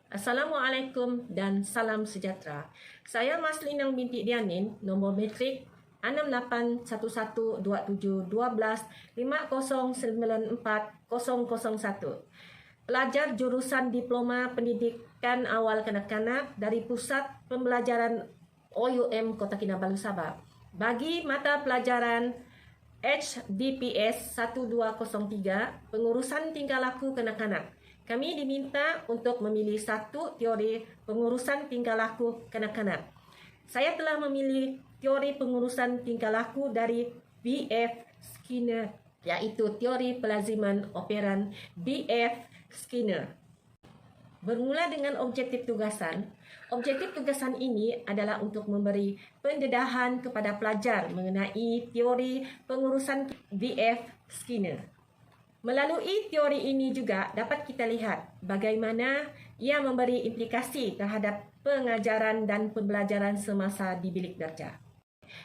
Assalamualaikum dan salam sejahtera. Saya Maslinang binti Dianin, nombor matrik 6811271250940001. Pelajar jurusan Diploma Pendidikan Awal Kanak-kanak dari Pusat Pembelajaran OUM Kota Kinabalu, Sabah. Bagi mata pelajaran HDPS 1203, pengurusan tingkah laku kanak-kanak, kami diminta untuk memilih satu teori pengurusan tingkah laku kanak-kanak. Saya telah memilih teori pengurusan tingkah laku dari B.F. Skinner, iaitu teori pelaziman operan B.F. Skinner. Bermula dengan objektif tugasan. Objektif tugasan ini adalah untuk memberi pendedahan kepada pelajar mengenai teori pengurusan B.F. Skinner. Melalui teori ini juga dapat kita lihat bagaimana ia memberi implikasi terhadap pengajaran dan pembelajaran semasa di bilik darjah.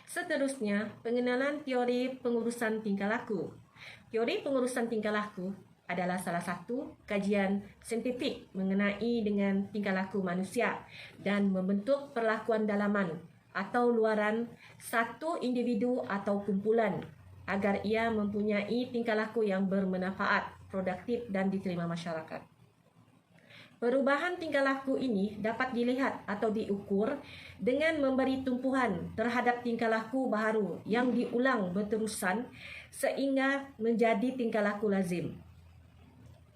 Seterusnya, pengenalan teori pengurusan tingkah laku. Teori pengurusan tingkah laku adalah salah satu kajian saintifik mengenai dengan tingkah laku manusia dan membentuk perlakuan dalaman atau luaran satu individu atau kumpulan agar ia mempunyai tingkah laku yang bermanfaat, produktif dan diterima masyarakat. Perubahan tingkah laku ini dapat dilihat atau diukur dengan memberi tumpuan terhadap tingkah laku baharu yang diulang berterusan sehingga menjadi tingkah laku lazim.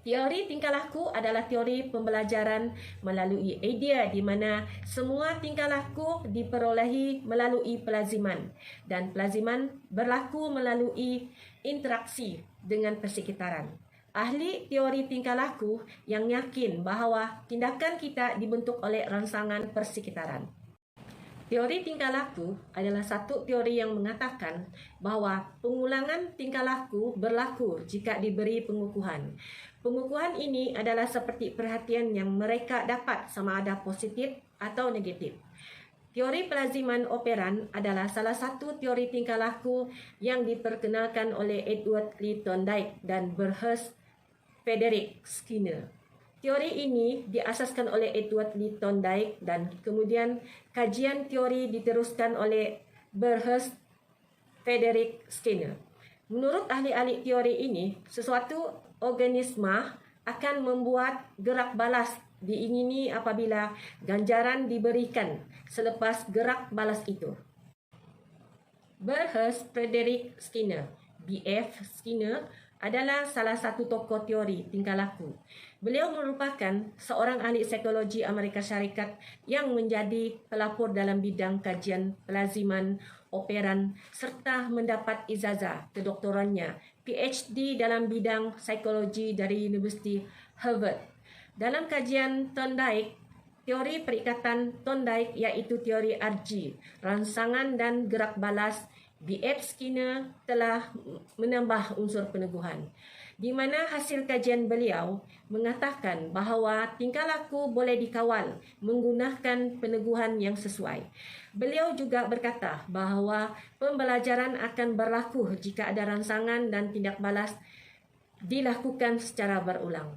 Teori tingkah laku adalah teori pembelajaran melalui idea di mana semua tingkah laku diperolehi melalui pelaziman dan pelaziman berlaku melalui interaksi dengan persekitaran. Ahli teori tingkah laku yang yakin bahawa tindakan kita dibentuk oleh rangsangan persekitaran. Teori tingkah laku adalah satu teori yang mengatakan bahawa pengulangan tingkah laku berlaku jika diberi pengukuhan. Pengukuhan ini adalah seperti perhatian yang mereka dapat sama ada positif atau negatif. Teori pelaziman operan adalah salah satu teori tingkah laku yang diperkenalkan oleh Edward Lee Thorndike dan Burrhus Frederick Skinner. Teori ini diasaskan oleh Edward Lee Thorndike dan kemudian kajian teori diteruskan oleh Burrhus Frederick Skinner. Menurut ahli-ahli teori ini, sesuatu organisma akan membuat gerak balas diingini apabila ganjaran diberikan selepas gerak balas itu. Burrhus Frederick Skinner, B.F. Skinner, adalah salah satu tokoh teori tingkah laku. Beliau merupakan seorang ahli psikologi Amerika Syarikat yang menjadi pelapor dalam bidang kajian pelaziman operan serta mendapat ijazah kedoktorannya PhD dalam bidang psikologi dari Universiti Harvard. Dalam kajian Thorndike, teori perikatan Thorndike iaitu teori RG, rangsangan dan gerak balas, B.F. Skinner telah menambah unsur peneguhan, di mana hasil kajian beliau mengatakan bahawa tingkah laku boleh dikawal menggunakan peneguhan yang sesuai. Beliau juga berkata bahawa pembelajaran akan berlaku jika ada rangsangan dan tindak balas dilakukan secara berulang.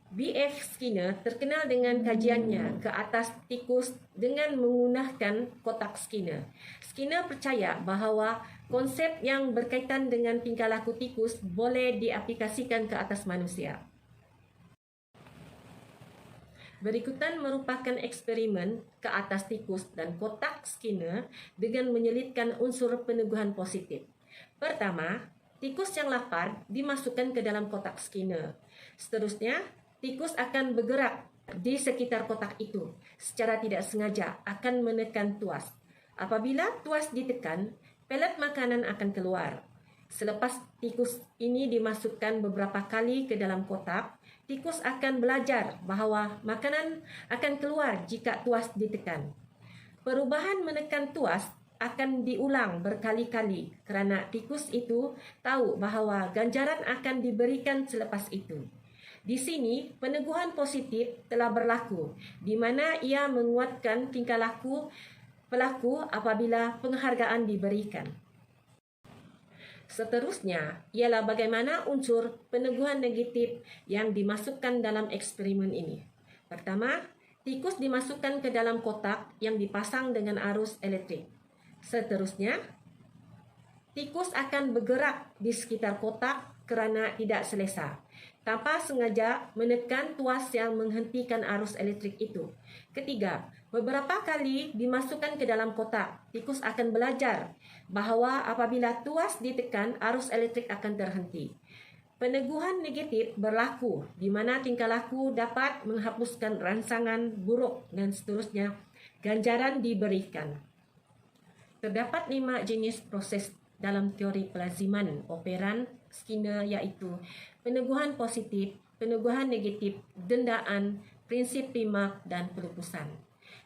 B.F. Skinner terkenal dengan kajiannya ke atas tikus dengan menggunakan kotak Skinner. Skinner percaya bahawa konsep yang berkaitan dengan tingkah laku tikus boleh diaplikasikan ke atas manusia. Berikutan merupakan eksperimen ke atas tikus dan kotak Skinner dengan menyelitkan unsur peneguhan positif. Pertama, tikus yang lapar dimasukkan ke dalam kotak Skinner. Seterusnya, tikus akan bergerak di sekitar kotak itu secara tidak sengaja akan menekan tuas. Apabila tuas ditekan, pelet makanan akan keluar. Selepas tikus ini dimasukkan beberapa kali ke dalam kotak, tikus akan belajar bahawa makanan akan keluar jika tuas ditekan. Perubahan menekan tuas akan diulang berkali-kali kerana tikus itu tahu bahawa ganjaran akan diberikan selepas itu. Di sini, peneguhan positif telah berlaku, di mana ia menguatkan tingkah laku pelaku apabila penghargaan diberikan. Seterusnya, ialah bagaimana unsur peneguhan negatif yang dimasukkan dalam eksperimen ini. Pertama, tikus dimasukkan ke dalam kotak yang dipasang dengan arus elektrik. Seterusnya, tikus akan bergerak di sekitar kotak kerana tidak selesa, tanpa sengaja menekan tuas yang menghentikan arus elektrik itu. Ketiga, beberapa kali dimasukkan ke dalam kotak, tikus akan belajar bahawa apabila tuas ditekan, arus elektrik akan terhenti. Peneguhan negatif berlaku di mana tingkah laku dapat menghapuskan rangsangan buruk dan seterusnya. Ganjaran diberikan. Terdapat 5 jenis proses dalam teori pelaziman operan Skinner, iaitu peneguhan positif, peneguhan negatif, dendaan, prinsip primak dan pelupusan.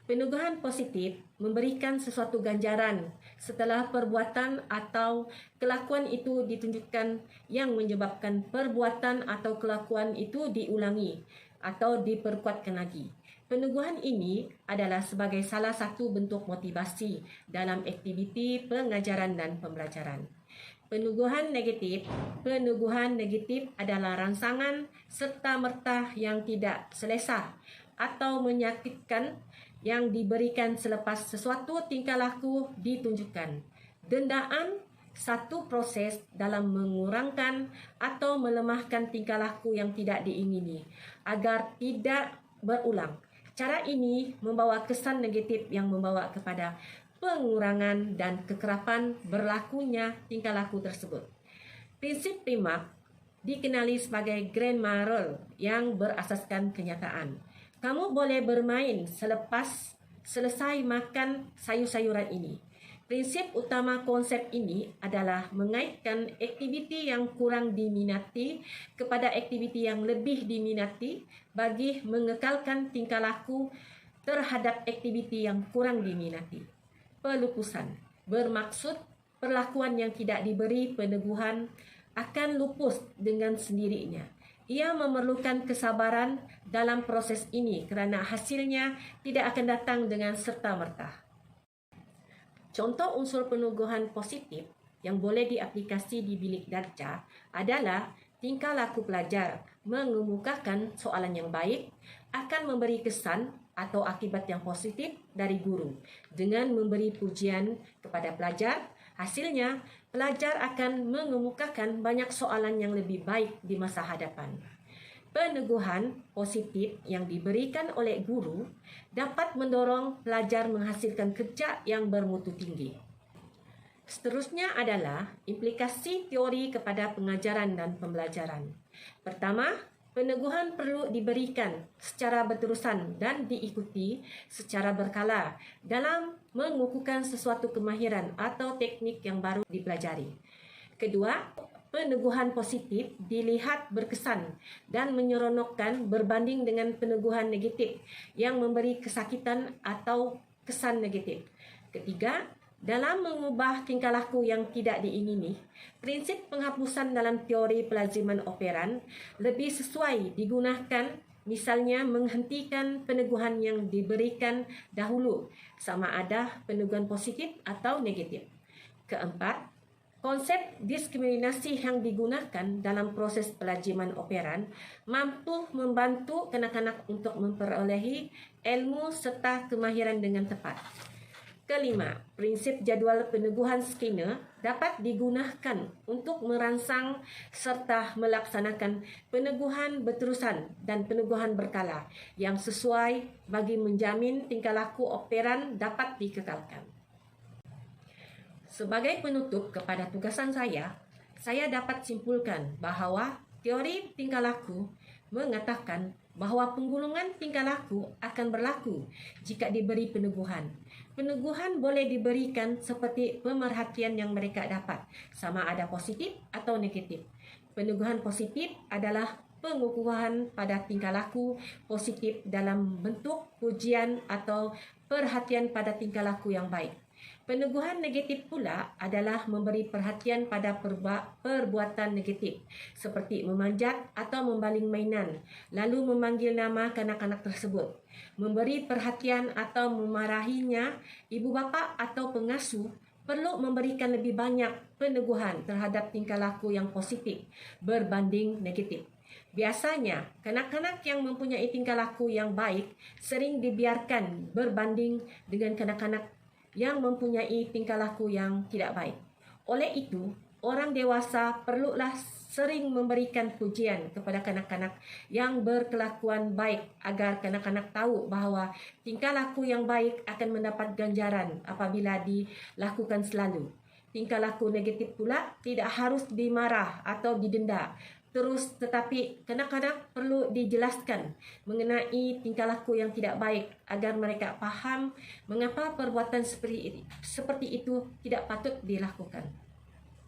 Peneguhan positif memberikan sesuatu ganjaran setelah perbuatan atau kelakuan itu ditunjukkan yang menyebabkan perbuatan atau kelakuan itu diulangi atau diperkuatkan lagi. Peneguhan ini adalah sebagai salah satu bentuk motivasi dalam aktiviti pengajaran dan pembelajaran. Peneguhan negatif adalah rangsangan serta-merta yang tidak selesa atau menyakitkan yang diberikan selepas sesuatu tingkah laku ditunjukkan. Dendaan satu proses dalam mengurangkan atau melemahkan tingkah laku yang tidak diingini agar tidak berulang. Cara ini membawa kesan negatif yang membawa kepada pengurangan dan kekerapan berlakunya tingkah laku tersebut. Prinsip primak dikenali sebagai grand moral yang berasaskan kenyataan. Kamu boleh bermain selepas selesai makan sayur-sayuran ini. Prinsip utama konsep ini adalah mengaitkan aktiviti yang kurang diminati kepada aktiviti yang lebih diminati bagi mengekalkan tingkah laku terhadap aktiviti yang kurang diminati. Pelupusan bermaksud perlakuan yang tidak diberi peneguhan akan lupus dengan sendirinya. Ia memerlukan kesabaran dalam proses ini kerana hasilnya tidak akan datang dengan serta-merta. Contoh unsur peneguhan positif yang boleh diaplikasi di bilik darjah adalah tingkah laku pelajar mengemukakan soalan yang baik akan memberi kesan atau akibat yang positif dari guru. Dengan memberi pujian kepada pelajar, hasilnya pelajar akan mengemukakan banyak soalan yang lebih baik di masa hadapan. Peneguhan positif yang diberikan oleh guru dapat mendorong pelajar menghasilkan kerja yang bermutu tinggi. Seterusnya adalah implikasi teori kepada pengajaran dan pembelajaran. Pertama, peneguhan perlu diberikan secara berterusan dan diikuti secara berkala dalam mengukuhkan sesuatu kemahiran atau teknik yang baru dipelajari. Kedua, peneguhan positif dilihat berkesan dan menyeronokkan berbanding dengan peneguhan negatif yang memberi kesakitan atau kesan negatif. Ketiga, dalam mengubah tingkah laku yang tidak diingini, prinsip penghapusan dalam teori pelaziman operan lebih sesuai digunakan, misalnya menghentikan peneguhan yang diberikan dahulu, sama ada peneguhan positif atau negatif. Keempat, konsep diskriminasi yang digunakan dalam proses pelaziman operan mampu membantu kanak-kanak untuk memperolehi ilmu serta kemahiran dengan tepat. Kelima, prinsip jadual peneguhan Skinner dapat digunakan untuk merangsang serta melaksanakan peneguhan berterusan dan peneguhan berkala yang sesuai bagi menjamin tingkah laku operan dapat dikekalkan. Sebagai penutup kepada tugasan saya dapat simpulkan bahawa teori tingkah laku mengatakan bahawa penggulungan tingkah laku akan berlaku jika diberi peneguhan. Peneguhan boleh diberikan seperti pemerhatian yang mereka dapat, sama ada positif atau negatif. Peneguhan positif adalah pengukuhan pada tingkah laku positif dalam bentuk pujian atau perhatian pada tingkah laku yang baik. Peneguhan negatif pula adalah memberi perhatian pada perbuatan negatif seperti memanjat atau membaling mainan, lalu memanggil nama kanak-kanak tersebut. Memberi perhatian atau memarahinya, ibu bapa atau pengasuh perlu memberikan lebih banyak peneguhan terhadap tingkah laku yang positif berbanding negatif. Biasanya, kanak-kanak yang mempunyai tingkah laku yang baik sering dibiarkan berbanding dengan kanak-kanak yang mempunyai tingkah laku yang tidak baik. Oleh itu, orang dewasa perlulah sering memberikan pujian kepada kanak-kanak yang berkelakuan baik agar kanak-kanak tahu bahawa tingkah laku yang baik akan mendapat ganjaran apabila dilakukan selalu. Tingkah laku negatif pula tidak harus dimarah atau didenda. Tetapi kanak-kanak perlu dijelaskan mengenai tingkah laku yang tidak baik agar mereka faham mengapa perbuatan seperti itu tidak patut dilakukan.